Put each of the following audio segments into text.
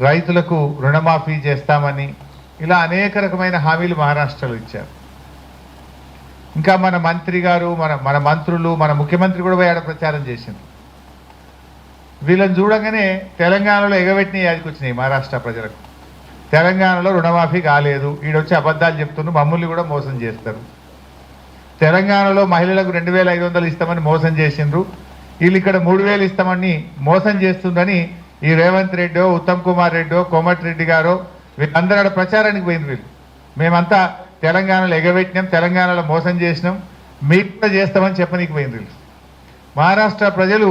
రైతులకు రుణమాఫీ చేస్తామని ఇలా అనేక రకమైన హామీలు మహారాష్ట్రలో ఇచ్చారు. ఇంకా మన మంత్రి గారు మన మంత్రులు మన ముఖ్యమంత్రి కూడా పోయి ఆడ ప్రచారం చేసింది. వీళ్ళని చూడగానే తెలంగాణలో ఎగబెట్టిన యాదికి వచ్చినాయి మహారాష్ట్ర ప్రజలకు. తెలంగాణలో రుణమాఫీ కాలేదు, ఈడొచ్చి అబద్ధాలు చెప్తున్నారు, మమ్మల్ని కూడా మోసం చేస్తారు. తెలంగాణలో మహిళలకు 2500 ఇస్తామని మోసం చేసిండ్రు, వీళ్ళు ఇక్కడ 3000 ఇస్తామని మోసం చేస్తుందని ఈ రేవంత్ రెడ్డో ఉత్తమ్ కుమార్ రెడ్డో కోమటిరెడ్డి గారో వీళ్ళందరూ ప్రచారానికి పోయింది. వీళ్ళు మేమంతా తెలంగాణలో ఎగబెట్టినాం, తెలంగాణలో మోసం చేసినాం, మీకు కూడా చేస్తామని చెప్పనీకి పోయింది. మహారాష్ట్ర ప్రజలు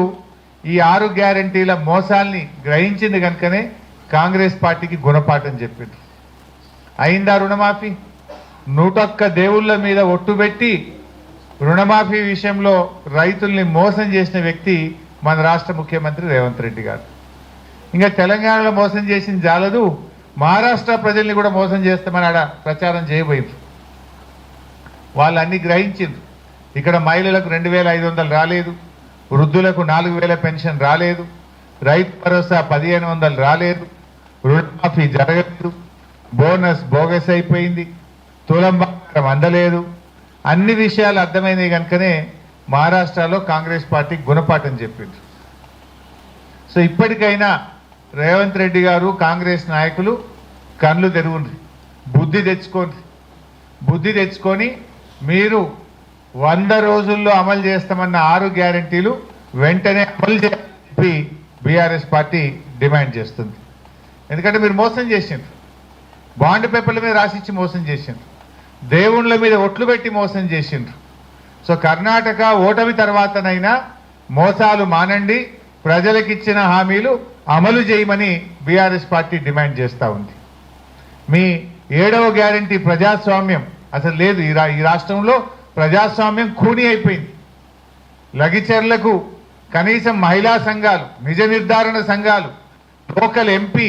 ఈ 6 గ్యారంటీల మోసాల్ని గ్రహించింది కనుకనే కాంగ్రెస్ పార్టీకి గుణపాఠం చెప్పింది. అయిందా రుణమాఫీ? 101 దేవుళ్ళ మీద ఒట్టుబెట్టి రుణమాఫీ విషయంలో రైతుల్ని మోసం చేసిన వ్యక్తి మన రాష్ట్ర ముఖ్యమంత్రి రేవంత్ రెడ్డి గారు. ఇంకా తెలంగాణలో మోసం చేసింది జాలదు, మహారాష్ట్ర ప్రజల్ని కూడా మోసం చేస్తామని ఆడ ప్రచారం చేయబోయింది. వాళ్ళు అన్ని గ్రహించింది. ఇక్కడ మహిళలకు 2500 రాలేదు, వృద్ధులకు 4000 పెన్షన్ రాలేదు, రైతు భరోసా 1500 రాలేదు, రుణమాఫీ జరగలేదు, బోనస్ బోగస్ అయిపోయింది, తులం బంగారం అందలేదు. అన్ని విషయాలు అర్థమైనవి కనుకనే మహారాష్ట్రలో కాంగ్రెస్ పార్టీ గుణపాఠం చెప్పింది. సో ఇప్పటికైనా రేవంత్ రెడ్డి గారు కాంగ్రెస్ నాయకులు కళ్ళు తెరువుంది, బుద్ధి తెచ్చుకొని మీరు 100 రోజుల్లో అమలు చేస్తామన్న 6 గ్యారంటీలు వెంటనే అమలు చేయాలని బీఆర్ఎస్ పార్టీ డిమాండ్ చేస్తుంది. ఎందుకంటే మీరు మోసం చేసిండ్రు, బాండ్ పేపర్ల మీద రాసిచ్చి మోసం చేసిండ్రు, దేవుళ్ళ మీద ఒట్లు పెట్టి మోసం చేసిండ్రు. సో కర్ణాటక ఓటమి తర్వాతనైనా మోసాలు మానండి, ప్రజలకిచ్చిన హామీలు అమలు చేయమని బీఆర్ఎస్ పార్టీ డిమాండ్ చేస్తూ ఉంది. మీ 7వ గ్యారంటీ ప్రజాస్వామ్యం అసలు లేదు. ఈ రాష్ట్రంలో ప్రజాస్వామ్యం ఖూనీ అయిపోయింది. లగిచర్లకు కనీసం మహిళా సంఘాలు, నిజ నిర్ధారణ సంఘాలు, లోకల్ ఎంపీ,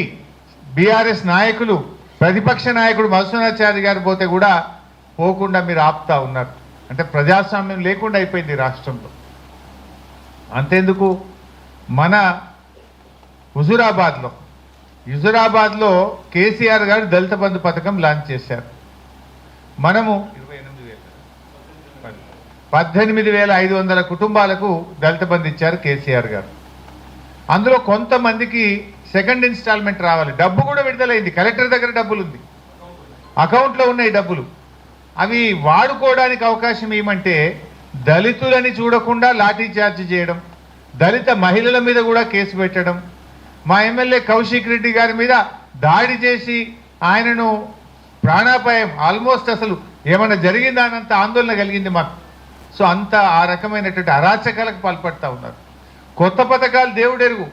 బీఆర్ఎస్ నాయకులు, ప్రతిపక్ష నాయకుడు మధుసూదనాచారి గారు పోతే కూడా పోకుండా మీరు ఆపుతా ఉన్నారు. అంటే ప్రజాస్వామ్యం లేకుండా అయిపోయింది రాష్ట్రంలో. అంతేందుకు మన హుజురాబాద్లో కేసీఆర్ గారు దళిత బంధు పథకం లాంచ్ చేశారు. మనము 18,500 కుటుంబాలకు దళిత బంధు ఇచ్చారు కేసీఆర్ గారు. అందులో కొంతమందికి సెకండ్ ఇన్స్టాల్మెంట్ రావాలి, డబ్బు కూడా విడుదలైంది, కలెక్టర్ దగ్గర డబ్బులు ఉంది, అకౌంట్లో ఉన్నాయి డబ్బులు. అవి వాడుకోవడానికి అవకాశం ఏమంటే దళితులని చూడకుండా లాఠీ చార్జ్ చేయడం, దళిత మహిళల మీద కూడా కేసు పెట్టడం, మా ఎమ్మెల్యే కౌశిక్ రెడ్డి గారి మీద దాడి చేసి ఆయనను ప్రాణాపాయం, ఆల్మోస్ట్ అసలు ఏమన్నా జరిగిందా అన్నంత ఆందోళన కలిగింది మాకు. సో అంత ఆ రకమైనటువంటి అరాచకాలకు పాల్పడతా ఉన్నారు. కొత్త పథకాలు దేవుడెరుగు.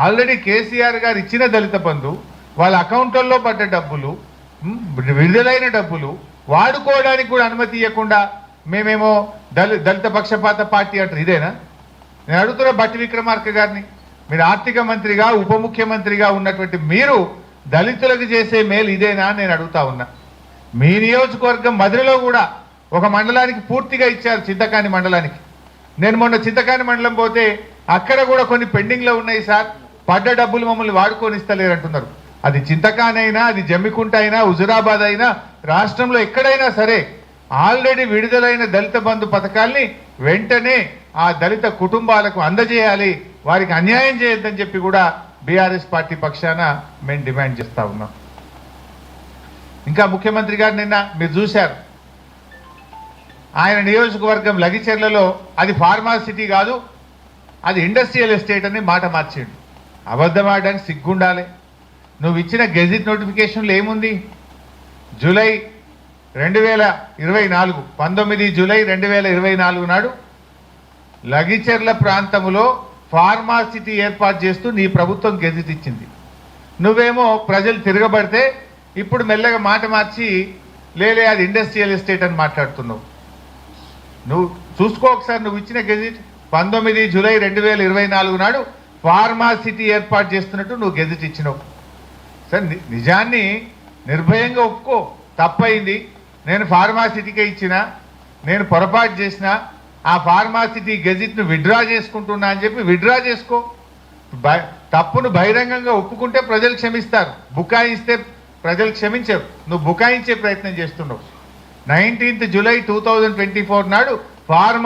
ఆల్రెడీ కేసీఆర్ గారు ఇచ్చిన దళిత బంధు, వాళ్ళ అకౌంట్లలో పడ్డ డబ్బులు, విడుదలైన డబ్బులు వాడుకోవడానికి కూడా అనుమతి ఇవ్వకుండా మేమేమో దళిత పక్షపాత పార్టీ అంటారు. ఇదేనా? నేను అడుగుతున్నా బట్టి విక్రమార్క గారిని, మీరు ఆర్థిక మంత్రిగా ఉప ముఖ్యమంత్రిగా ఉన్నటువంటి మీరు దళితులకు చేసే మేలు ఇదేనా అని నేను అడుగుతా ఉన్నా. మీ నియోజకవర్గం మధురలో కూడా ఒక మండలానికి పూర్తిగా ఇచ్చారు, చింతకాని మండలానికి. నేను మొన్న చింతకాని మండలం పోతే అక్కడ కూడా కొన్ని పెండింగ్లో ఉన్నాయి సార్, పడ్డ డబ్బులు మమ్మల్ని వాడుకొని ఇస్తలేరు అంటున్నారు. అది చింతకాని అయినా, అది జమ్మికుంట అయినా, హుజురాబాద్ అయినా, రాష్ట్రంలో ఎక్కడైనా సరే ఆల్రెడీ విడుదలైన దళిత బంధు పథకాల్ని వెంటనే ఆ దళిత కుటుంబాలకు అందజేయాలి, వారికి అన్యాయం చేయొద్దని చెప్పి కూడా బీఆర్ఎస్ పార్టీ పక్షాన మేము డిమాండ్ చేస్తూ ఉన్నాం. ఇంకా ముఖ్యమంత్రి గారు నిన్న మీరు చూశారు, ఆయన నియోజకవర్గం లగిచెర్లలో అది ఫార్మాసిటీ కాదు, అది ఇండస్ట్రియల్ ఎస్టేట్ అని మాట మార్చిండు. అబద్ధం ఆడడానికి సిగ్గుండాలి. నువ్వు ఇచ్చిన గెజిట్ నోటిఫికేషన్లో ఏముంది? జూలై 2024 19 జూలై 2024 నాడు లగిచెర్ల ప్రాంతంలో ఫార్మాసిటీ ఏర్పాటు చేస్తూ నీ ప్రభుత్వం గెజిట్ ఇచ్చింది. నువ్వేమో ప్రజలు తిరగబడితే ఇప్పుడు మెల్లగా మాట మార్చి లేలే అది ఇండస్ట్రియల్ ఎస్టేట్ అని మాట్లాడుతున్నావు. నువ్వు చూసుకో ఒకసారి, నువ్వు ఇచ్చిన గెజిట్ 19 జూలై 2024 నాడు ఫార్మాసిటీ ఏర్పాటు చేస్తున్నట్టు నువ్వు గెజిట్ ఇచ్చినావు. సరే, నిజాన్ని నిర్భయంగా ఒప్పుకో, తప్పైంది, నేను ఫార్మాసిటీకే ఇచ్చిన, నేను పొరపాటు చేసిన, ఆ ఫార్మాసిటీ గెజిట్ను విత్డ్రా చేసుకుంటున్నా అని చెప్పి విత్డ్రా చేసుకో. తప్పును బహిరంగంగా ఒప్పుకుంటే ప్రజలు క్షమిస్తారు, బుకాయిస్తే ప్రజలు క్షమించరు. నువ్వు బుకాయించే ప్రయత్నం చేస్తున్నావు. 19th జూలై 2024 నాడు ఫార్మర్